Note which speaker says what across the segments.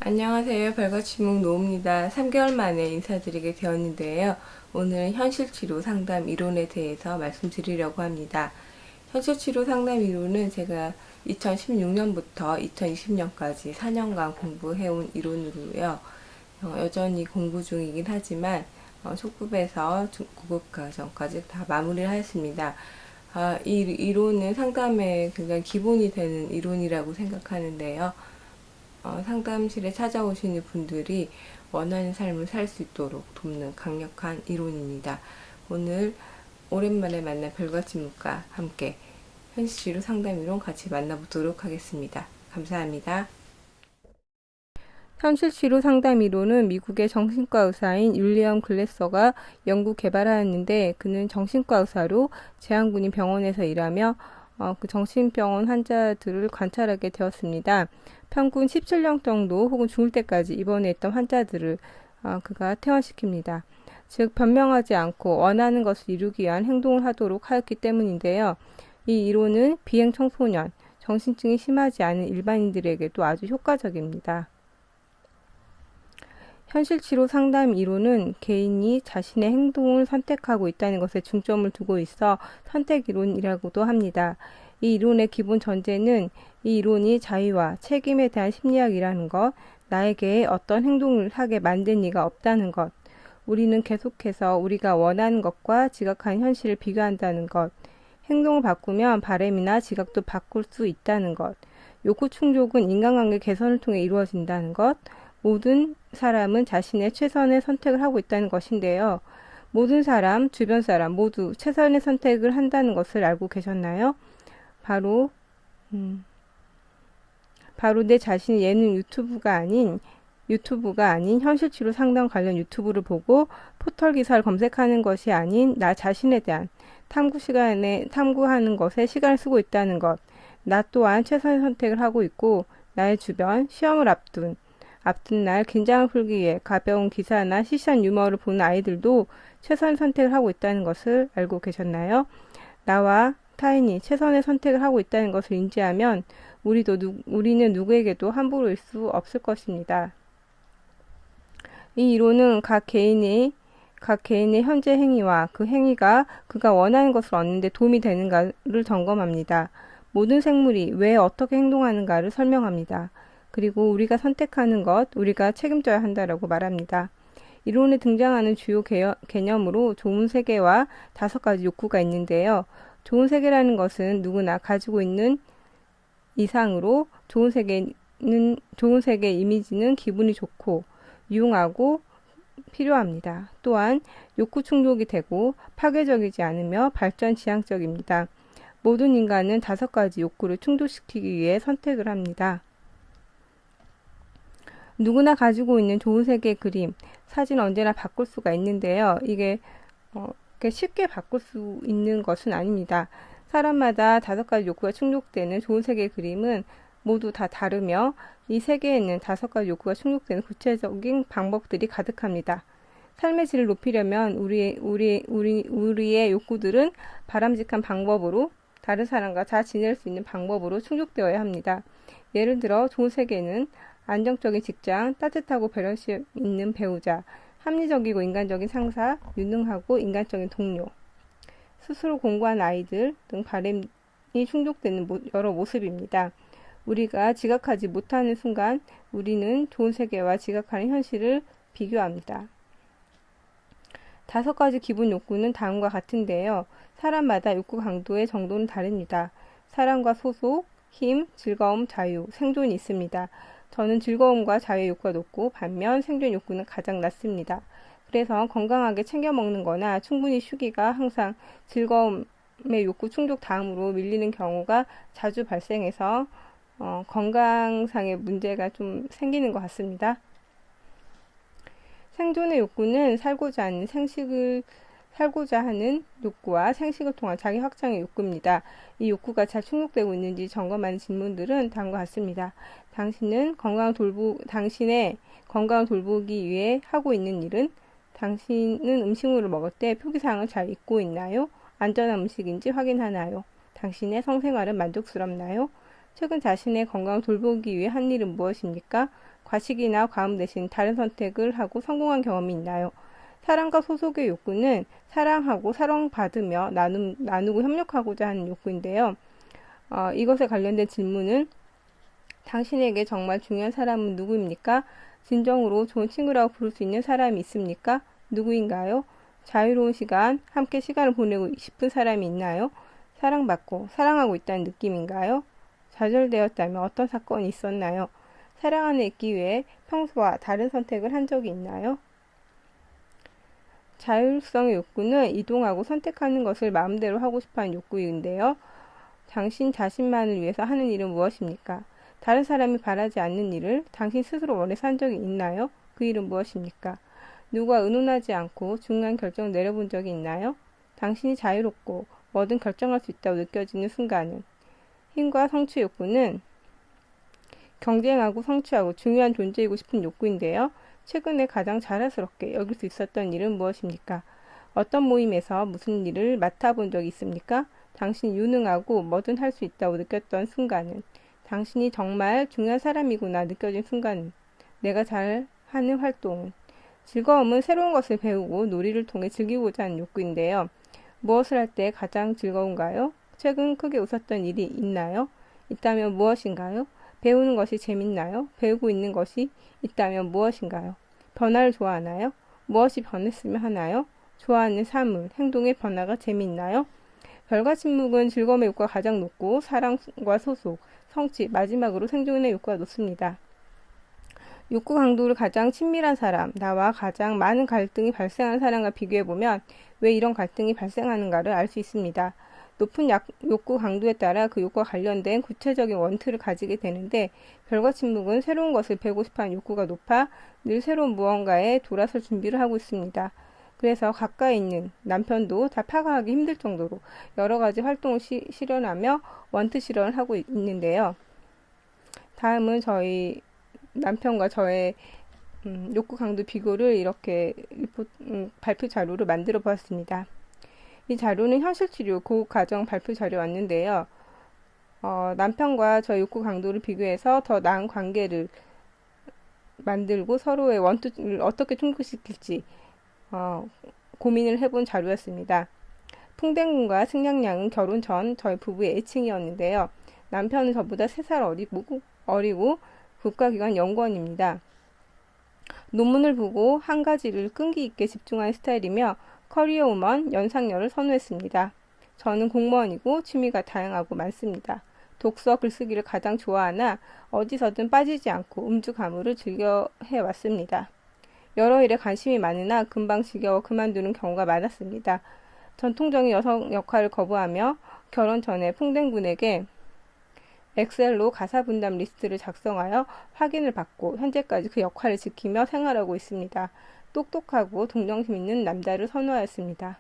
Speaker 1: 안녕하세요. 별거치목 노우입니다. 3개월 만에 인사드리게 되었는데요. 오늘은 현실치료 상담 이론에 대해서 말씀드리려고 합니다. 현실치료 상담 이론은 제가 2016년부터 2020년까지 4년간 공부해온 이론으로요. 여전히 공부 중이긴 하지만 초급에서 고급 과정까지 다 마무리를 하였습니다. 이 이론은 상담의 굉장히 기본이 되는 이론이라고 생각하는데요. 상담실에 찾아오시는 분들이 원하는 삶을 살 수 있도록 돕는 강력한 이론입니다. 오늘 오랜만에 만난 별거침묵과 함께 현실치료 상담 이론 같이 만나보도록 하겠습니다. 감사합니다. 현실치료 상담 이론은 미국의 정신과 의사인 윌리엄 글래서가 연구 개발하였는데, 그는 정신과 의사로 제한군인 병원에서 일하며 그 정신병원 환자들을 관찰하게 되었습니다. 평균 17년 정도 혹은 죽을 때까지 입원했던 환자들을 그가 퇴원시킵니다. 즉 변명하지 않고 원하는 것을 이루기 위한 행동을 하도록 하였기 때문인데요. 이 이론은 비행 청소년, 정신증이 심하지 않은 일반인들에게도 아주 효과적입니다. 현실치료 상담 이론은 개인이 자신의 행동을 선택하고 있다는 것에 중점을 두고 있어 선택이론이라고도 합니다. 이 이론의 기본 전제는 이 이론이 자유와 책임에 대한 심리학이라는 것, 나에게 어떤 행동을 하게 만든 이가 없다는 것, 우리는 계속해서 우리가 원하는 것과 지각한 현실을 비교한다는 것, 행동을 바꾸면 바램이나 지각도 바꿀 수 있다는 것, 욕구 충족은 인간관계 개선을 통해 이루어진다는 것, 모든 사람은 자신의 최선의 선택을 하고 있다는 것인데요. 모든 사람, 주변 사람 모두 최선의 선택을 한다는 것을 알고 계셨나요? 바로 내 자신이 예능 유튜브가 아닌 현실치료 상담 관련 유튜브를 보고 포털 기사를 검색하는 것이 아닌 나 자신에 대한 탐구하는 것에 시간을 쓰고 있다는 것. 나 또한 최선의 선택을 하고 있고, 나의 주변, 시험을 앞둔 날 긴장을 풀기 위해 가벼운 기사나 시시한 유머를 보는 아이들도 최선의 선택을 하고 있다는 것을 알고 계셨나요? 나와 타인이 최선의 선택을 하고 있다는 것을 인지하면 우리는 누구에게도 함부로일 수 없을 것입니다. 이 이론은 각 개인의 현재 행위와 그 행위가 그가 원하는 것을 얻는 데 도움이 되는가를 점검합니다. 모든 생물이 왜 어떻게 행동하는가를 설명합니다. 그리고 우리가 선택하는 것, 우리가 책임져야 한다라고 말합니다. 이론에 등장하는 주요 개념으로 좋은 세계와 5가지 욕구가 있는데요. 좋은 세계라는 것은 누구나 가지고 있는 이상으로 좋은 세계의 이미지는 기분이 좋고 유용하고 필요합니다. 또한 욕구 충족이 되고 파괴적이지 않으며 발전 지향적입니다. 모든 인간은 5가지 욕구를 충족시키기 위해 선택을 합니다. 누구나 가지고 있는 좋은 세계의 그림, 사진 언제나 바꿀 수가 있는데요. 이게 쉽게 바꿀 수 있는 것은 아닙니다. 사람마다 5가지 욕구가 충족되는 좋은 세계의 그림은 모두 다 다르며, 이 세계에는 5가지 욕구가 충족되는 구체적인 방법들이 가득합니다. 삶의 질을 높이려면 우리의 욕구들은 바람직한 방법으로, 다른 사람과 잘 지낼 수 있는 방법으로 충족되어야 합니다. 예를 들어 좋은 세계는 안정적인 직장, 따뜻하고 배려심 있는 배우자, 합리적이고 인간적인 상사, 유능하고 인간적인 동료, 스스로 공부한 아이들 등 바램이 충족되는 여러 모습입니다. 우리가 지각하지 못하는 순간 우리는 좋은 세계와 지각하는 현실을 비교합니다. 5가지 기본 욕구는 다음과 같은데요. 사람마다 욕구 강도의 정도는 다릅니다. 사랑과 소속, 힘, 즐거움, 자유, 생존이 있습니다. 저는 즐거움과 자유의 욕구가 높고, 반면 생존 욕구는 가장 낮습니다. 그래서 건강하게 챙겨 먹는 거나 충분히 쉬기가 항상 즐거움의 욕구 충족 다음으로 밀리는 경우가 자주 발생해서 건강상의 문제가 좀 생기는 것 같습니다. 생존의 욕구는 살고자 하는 욕구와 생식을 통한 자기 확장의 욕구입니다. 이 욕구가 잘 충족되고 있는지 점검하는 질문들은 다음과 같습니다. 당신의 건강을 돌보기 위해 하고 있는 일은? 당신은 음식물을 먹을 때 표기사항을 잘 읽고 있나요? 안전한 음식인지 확인하나요? 당신의 성생활은 만족스럽나요? 최근 자신의 건강을 돌보기 위해 한 일은 무엇입니까? 과식이나 과음 대신 다른 선택을 하고 성공한 경험이 있나요? 사랑과 소속의 욕구는 사랑하고 사랑받으며 나누고 협력하고자 하는 욕구인데요. 이것에 관련된 질문은 당신에게 정말 중요한 사람은 누구입니까? 진정으로 좋은 친구라고 부를 수 있는 사람이 있습니까? 누구인가요? 자유로운 시간, 함께 시간을 보내고 싶은 사람이 있나요? 사랑받고 사랑하고 있다는 느낌인가요? 좌절되었다면 어떤 사건이 있었나요? 사랑 안에 있기 위해 평소와 다른 선택을 한 적이 있나요? 자율성의 욕구는 이동하고 선택하는 것을 마음대로 하고 싶어하는 욕구인데요. 당신 자신만을 위해서 하는 일은 무엇입니까? 다른 사람이 바라지 않는 일을 당신 스스로 원해서 한 적이 있나요? 그 일은 무엇입니까? 누구와 의논하지 않고 중요한 결정을 내려본 적이 있나요? 당신이 자유롭고 뭐든 결정할 수 있다고 느껴지는 순간은 힘과 성취 욕구는 경쟁하고 성취하고 중요한 존재이고 싶은 욕구인데요. 최근에 가장 자랑스럽게 여길 수 있었던 일은 무엇입니까? 어떤 모임에서 무슨 일을 맡아본 적이 있습니까? 당신이 유능하고 뭐든 할 수 있다고 느꼈던 순간은 당신이 정말 중요한 사람이구나 느껴진 순간은 내가 잘 하는 활동은 즐거움은 새로운 것을 배우고 놀이를 통해 즐기고자 하는 욕구인데요. 무엇을 할 때 가장 즐거운가요? 최근 크게 웃었던 일이 있나요? 있다면 무엇인가요? 배우는 것이 재밌나요? 배우고 있는 것이 있다면 무엇인가요? 변화를 좋아하나요? 무엇이 변했으면 하나요? 좋아하는 사물, 행동의 변화가 재미있나요? 별과 침묵은 즐거움의 욕구가 가장 높고 사랑과 소속, 성취, 마지막으로 생존의 욕구가 높습니다. 욕구 강도를 가장 친밀한 사람, 나와 가장 많은 갈등이 발생하는 사람과 비교해보면 왜 이런 갈등이 발생하는가를 알 수 있습니다. 높은 욕구 강도에 따라 그 욕구와 관련된 구체적인 원투를 가지게 되는데 별과 침묵은 새로운 것을 배우고 싶어하는 욕구가 높아 늘 새로운 무언가에 돌아설 준비를 하고 있습니다. 그래서 가까이 있는 남편도 다 파악하기 힘들 정도로 여러 가지 활동을 실현하며 원투 실현을 하고 있는데요. 다음은 저희 남편과 저의 욕구 강도 비교를 이렇게 발표 자료로 만들어 보았습니다. 이 자료는 현실치료 고급 가정 발표 자료였는데요. 남편과 저의 욕구 강도를 비교해서 더 나은 관계를 만들고 서로의 원투를 어떻게 충족시킬지 고민을 해본 자료였습니다. 풍뎅군과 승냥냥은 결혼 전 저희 부부의 애칭이었는데요. 남편은 저보다 3살 어리고 국가기관 연구원입니다. 논문을 보고 한 가지를 끈기 있게 집중하는 스타일이며 커리어 우먼, 연상녀를 선호했습니다. 저는 공무원이고 취미가 다양하고 많습니다. 독서, 글쓰기를 가장 좋아하나 어디서든 빠지지 않고 음주 가무를 즐겨 해왔습니다. 여러 일에 관심이 많으나 금방 지겨워 그만두는 경우가 많았습니다. 전통적인 여성 역할을 거부하며 결혼 전에 풍뎅군에게 엑셀로 가사 분담 리스트를 작성하여 확인을 받고 현재까지 그 역할을 지키며 생활하고 있습니다. 똑똑하고 동정심 있는 남자를 선호하였습니다.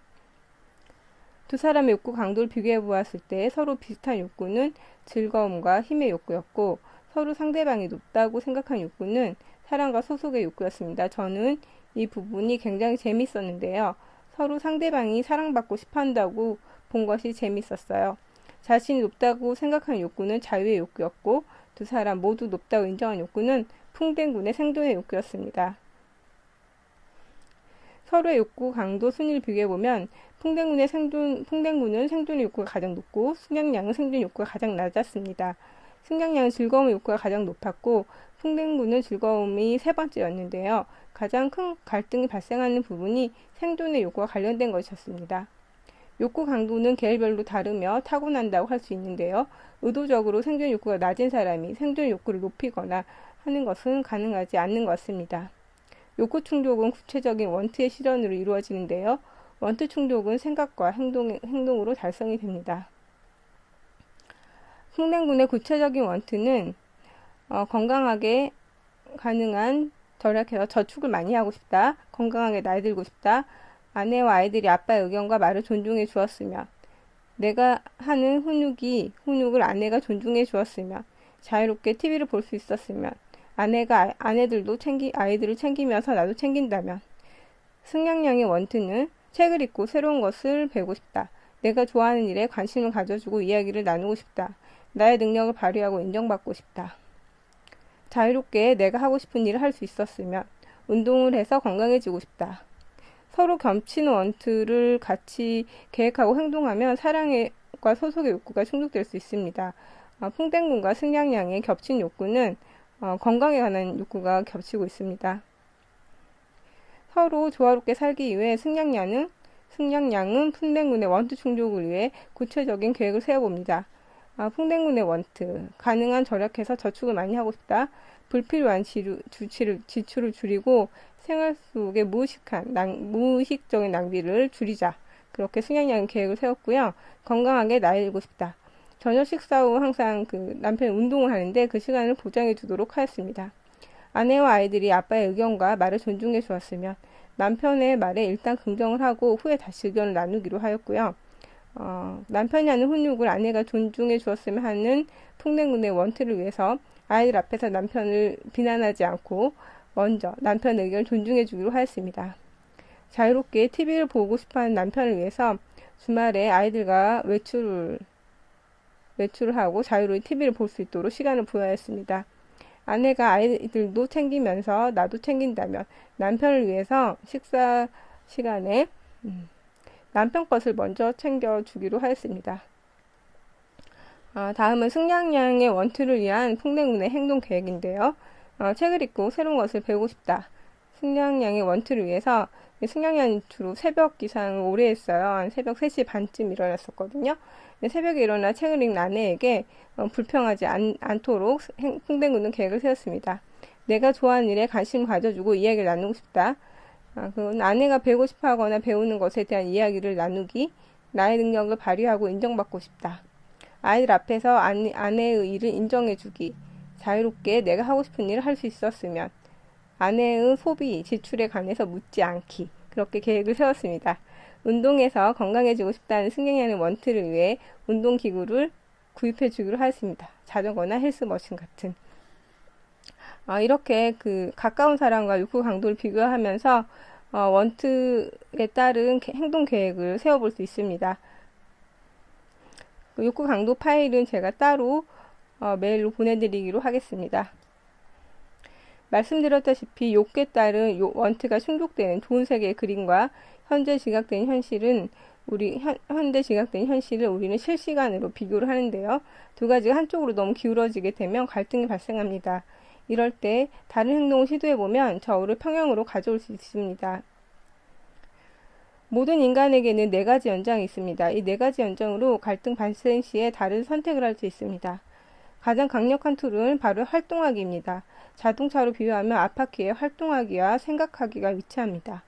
Speaker 1: 두 사람의 욕구 강도를 비교해 보았을 때 서로 비슷한 욕구는 즐거움과 힘의 욕구였고 서로 상대방이 높다고 생각한 욕구는 사랑과 소속의 욕구였습니다. 저는 이 부분이 굉장히 재밌었는데요. 서로 상대방이 사랑받고 싶어 한다고 본 것이 재밌었어요. 자신이 높다고 생각하는 욕구는 자유의 욕구였고 두 사람 모두 높다고 인정한 욕구는 풍뎅군의 생존의 욕구였습니다. 서로의 욕구 강도 순위를 비교해보면 풍뎅군은 생존의 욕구가 가장 높고 승냥냥은 생존 욕구가 가장 낮았습니다. 승냥냥은 즐거움의 욕구가 가장 높았고 풍뎅군은 즐거움이 3번째였는데요. 가장 큰 갈등이 발생하는 부분이 생존의 욕구와 관련된 것이었습니다. 욕구 강도는 계열별로 다르며 타고난다고 할 수 있는데요. 의도적으로 생존 욕구가 낮은 사람이 생존 욕구를 높이거나 하는 것은 가능하지 않는 것 같습니다. 욕구 충족은 구체적인 원투의 실현으로 이루어지는데요. 원투 충족은 생각과 행동으로 달성이 됩니다. 풍뎅군의 구체적인 원투는 건강하게 가능한 절약해서 저축을 많이 하고 싶다. 건강하게 나이 들고 싶다. 아내와 아이들이 아빠의 의견과 말을 존중해 주었으면 내가 하는 훈육을 아내가 존중해 주었으면 자유롭게 TV를 볼 수 있었으면 아내가 아이들을 챙기면서 나도 챙긴다면 승냥냥의 원투는 책을 읽고 새로운 것을 배우고 싶다. 내가 좋아하는 일에 관심을 가져주고 이야기를 나누고 싶다. 나의 능력을 발휘하고 인정받고 싶다. 자유롭게 내가 하고 싶은 일을 할 수 있었으면, 운동을 해서 건강해지고 싶다. 서로 겹치는 원투를 같이 계획하고 행동하면 사랑과 소속의 욕구가 충족될 수 있습니다. 풍뎅군과 승냥냥의 겹친 욕구는 건강에 관한 욕구가 겹치고 있습니다. 서로 조화롭게 살기 위해 승냥냥은 풍뎅군의 원투 충족을 위해 구체적인 계획을 세워봅니다. 풍뎅군의 원투, 가능한 절약해서 저축을 많이 하고 싶다. 불필요한 지출을 줄이고 생활 속의 무의식적인 낭비를 줄이자. 그렇게 승냥냥은 계획을 세웠고요. 건강하게 나이 들고 싶다. 저녁 식사 후 항상 남편이 운동을 하는데 그 시간을 보장해 주도록 하였습니다. 아내와 아이들이 아빠의 의견과 말을 존중해 주었으면 남편의 말에 일단 긍정을 하고 후에 다시 의견을 나누기로 하였고요. 남편이 하는 훈육을 아내가 존중해 주었으면 하는 풍뎅군의 원투를 위해서 아이들 앞에서 남편을 비난하지 않고 먼저 남편의 의견을 존중해 주기로 하였습니다. 자유롭게 TV를 보고 싶어하는 남편을 위해서 주말에 아이들과 외출을 하고 자유로이 TV를 볼 수 있도록 시간을 부여하였습니다. 아내가 아이들도 챙기면서 나도 챙긴다면 남편을 위해서 식사 시간에 남편 것을 먼저 챙겨주기로 하였습니다. 다음은 승냥냥의 원투를 위한 풍뎅군의 행동 계획인데요. 책을 읽고 새로운 것을 배우고 싶다. 승냥냥의 원투를 위해서 승냥냥이 주로 새벽 기상을 오래 했어요. 한 새벽 3시 반쯤 일어났었거든요. 새벽에 일어나 책을 읽는 아내에게 불평하지 않도록 풍뎅군은 계획을 세웠습니다. 내가 좋아하는 일에 관심을 가져주고 이야기를 나누고 싶다. 그건 아내가 배우고 싶어하거나 배우는 것에 대한 이야기를 나누기, 나의 능력을 발휘하고 인정받고 싶다. 아이들 앞에서 아내의 일을 인정해주기, 자유롭게 내가 하고 싶은 일을 할 수 있었으면, 아내의 소비, 지출에 관해서 묻지 않기, 그렇게 계획을 세웠습니다. 운동해서 건강해지고 싶다는 승냥냥의 원투를 위해 운동기구를 구입해 주기로 하였습니다. 자전거나 헬스머신 같은. 이렇게 가까운 사람과 욕구 강도를 비교하면서 원투에 따른 행동 계획을 세워볼 수 있습니다. 욕구 강도 파일은 제가 따로 메일로 보내드리기로 하겠습니다. 말씀드렸다시피 욕구에 따른 원투가 충족되는 좋은 세계의 그림과 현재 지각된 현실을 우리는 실시간으로 비교를 하는데요. 두 가지가 한쪽으로 너무 기울어지게 되면 갈등이 발생합니다. 이럴 때 다른 행동을 시도해보면 저울을 평형으로 가져올 수 있습니다. 모든 인간에게는 4가지 연장이 있습니다. 이 4가지 연장으로 갈등 발생 시에 다른 선택을 할 수 있습니다. 가장 강력한 툴은 바로 활동하기입니다. 자동차로 비유하면 앞바퀴에 활동하기와 생각하기가 위치합니다.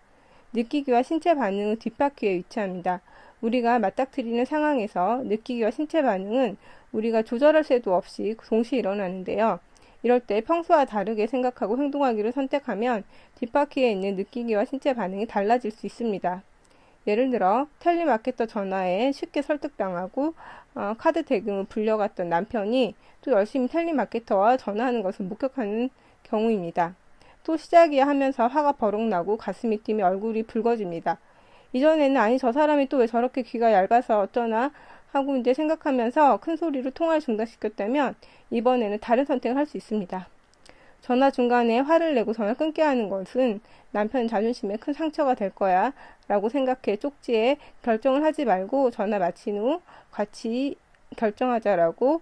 Speaker 1: 느끼기와 신체 반응은 뒷바퀴에 위치합니다. 우리가 맞닥뜨리는 상황에서 느끼기와 신체 반응은 우리가 조절할 새도 없이 동시에 일어나는데요. 이럴 때 평소와 다르게 생각하고 행동하기를 선택하면 뒷바퀴에 있는 느끼기와 신체 반응이 달라질 수 있습니다. 예를 들어 텔레마케터 전화에 쉽게 설득당하고 카드 대금을 불려갔던 남편이 또 열심히 텔레마케터와 전화하는 것을 목격하는 경우입니다. 또 시작이야 하면서 화가 버럭나고 가슴이 뛰며 얼굴이 붉어집니다. 이전에는 아니 저 사람이 또 왜 저렇게 귀가 얇아서 어쩌나 하고 이제 생각하면서 큰 소리로 통화를 중단시켰다면 이번에는 다른 선택을 할 수 있습니다. 전화 중간에 화를 내고 전화 끊게 하는 것은 남편 자존심에 큰 상처가 될 거야 라고 생각해 쪽지에 결정을 하지 말고 전화 마친 후 같이 결정하자라고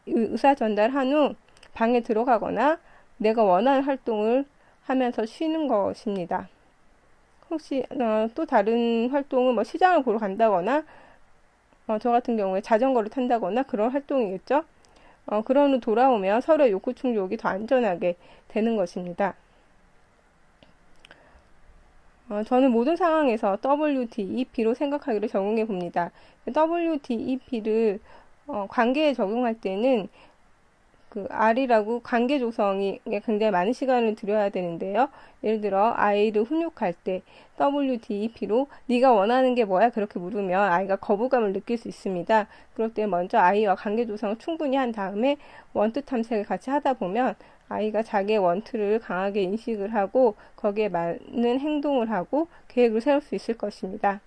Speaker 1: 의사 전달한 후 방에 들어가거나 내가 원하는 활동을 하면서 쉬는 것입니다. 혹시 또 다른 활동은 시장을 보러 간다거나 저 같은 경우에 자전거를 탄다거나 그런 활동이겠죠. 그런 후 돌아오면 서로의 욕구 충족이 더 안전하게 되는 것입니다. 저는 모든 상황에서 WDEP로 생각하기를 적용해 봅니다. WDEP를 관계에 적용할 때는 R이라고 관계 조성에 굉장히 많은 시간을 들여야 되는데요. 예를 들어 아이를 훈육할 때 WDEP로 네가 원하는 게 뭐야? 그렇게 물으면 아이가 거부감을 느낄 수 있습니다. 그럴 때 먼저 아이와 관계 조성을 충분히 한 다음에 원투 탐색을 같이 하다 보면 아이가 자기의 원투를 강하게 인식을 하고 거기에 맞는 행동을 하고 계획을 세울 수 있을 것입니다.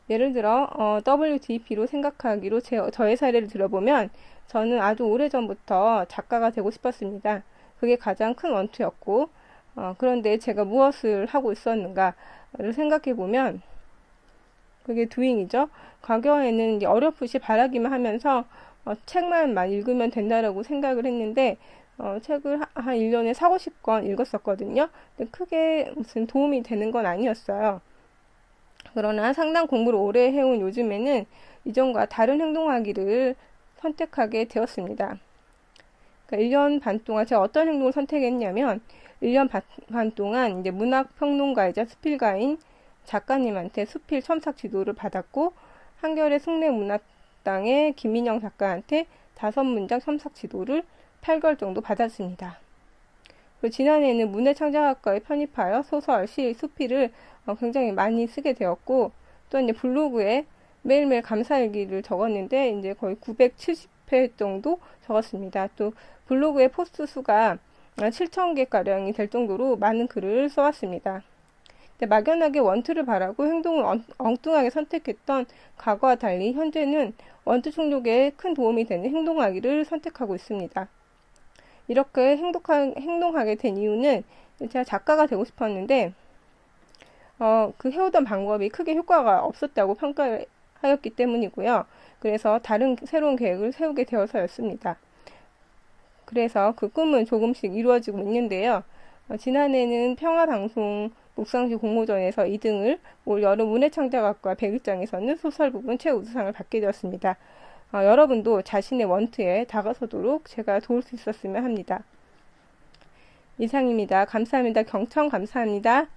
Speaker 1: 예를 들어 WDEP로 생각하기로 저의 사례를 들어보면 저는 아주 오래전부터 작가가 되고 싶었습니다. 그게 가장 큰 원투였고, 그런데 제가 무엇을 하고 있었는가를 생각해 보면 그게 도잉이죠. 과거에는 이제 어렴풋이 바라기만 하면서 책만 읽으면 된다라고 생각을 했는데 책을 한 1년에 4, 50권 읽었었거든요. 근데 크게 무슨 도움이 되는 건 아니었어요. 그러나 상당 공부를 오래 해온 요즘에는 이전과 다른 행동하기를 선택하게 되었습니다. 그러니까 1년 반 동안 제가 어떤 행동을 선택했냐면 1년 반 동안 이제 문학평론가이자 수필가인 작가님한테 수필 첨삭 지도를 받았고 한겨레 숭례문학당의 김민영 작가한테 5문장 첨삭 지도를 8개월 정도 받았습니다. 그리고 지난해에는 문해창작학과에 편입하여 소설, 시, 수필을 굉장히 많이 쓰게 되었고 또 이제 블로그에 매일매일 감사일기를 적었는데 이제 거의 970회 정도 적었습니다. 또 블로그의 포스트 수가 7,000개가량이 될 정도로 많은 글을 써왔습니다. 막연하게 원투를 바라고 행동을 엉뚱하게 선택했던 과거와 달리 현재는 원투 충족에 큰 도움이 되는 행동하기를 선택하고 있습니다. 이렇게 행동하게 된 이유는 제가 작가가 되고 싶었는데 그 해오던 방법이 크게 효과가 없었다고 평가하였기 때문이고요. 그래서 다른 새로운 계획을 세우게 되어서였습니다. 그래서 그 꿈은 조금씩 이루어지고 있는데요. 지난해는 평화방송 묵상시 공모전에서 2등을, 올 여름 문해창작학과 100일장에서는 소설 부분 최우수상을 받게 되었습니다. 여러분도 자신의 원투에 다가서도록 제가 도울 수 있었으면 합니다. 이상입니다. 감사합니다. 경청 감사합니다.